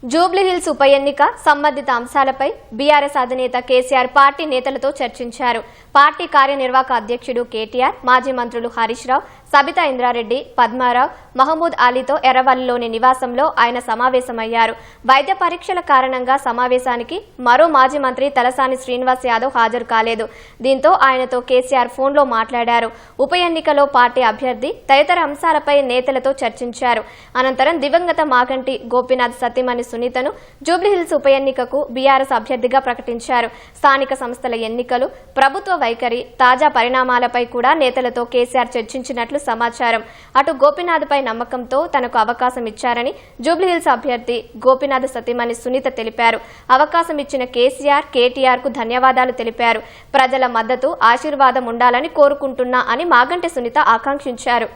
జూబ్లీహిల్స్ ఉప ఎన్నిక సంబంధిత అంశాలపై బీఆర్ఎస్ అధినేత కేసీఆర్ పార్టీ నేతలతో చర్చించారు. పార్టీ కార్యనిర్వాహక అధ్యక్షుడు కేటీఆర్, మాజీ మంత్రులు హరీష్ రావు, సబితా ఇంద్రారెడ్డి, పద్మారావు, మహమూద్ అలీతో ఎర్రవల్లిలోని నివాసంలో ఆయన సమావేశమయ్యారు. వైద్య పరీక్షల కారణంగా సమావేశానికి మరో మాజీ మంత్రి తలసాని శ్రీనివాస్ యాదవ్ హాజరు కాలేదు. దీంతో ఆయనతో కేసీఆర్ ఫోన్లో మాట్లాడారు. ఉప ఎన్నికలో పార్టీ అభ్యర్థి తదితర అంశాలపై నేతలతో చర్చించారు. అనంతరం దివంగత మాగంటి గోపీనాథ్ సతీమణి సునీతను జూబ్లీహిల్స్ ఉప ఎన్నికకు బీఆర్ఎస్ అభ్యర్థిగా ప్రకటించారు. స్థానిక సంస్థల ఎన్నికలు, ప్రభుత్వ వైఖరి, తాజా పరిణామాలపై కూడా నేతలతో కేసీఆర్ చర్చించినట్లు సమాచారం. అటు గోపీనాథ్పై నమ్మకంతో తనకు అవకాశం ఇచ్చారని జూబ్లీహిల్స్ అభ్యర్థి గోపీనాథ్ సతీమణి సునీత తెలిపారు. అవకాశం ఇచ్చిన కేటీఆర్ కు ధన్యవాదాలు తెలిపారు. ప్రజల మద్దతు, ఆశీర్వాదం ఉండాలని కోరుకుంటున్నా అని మాగంటి సునీత ఆకాంక్షించారు.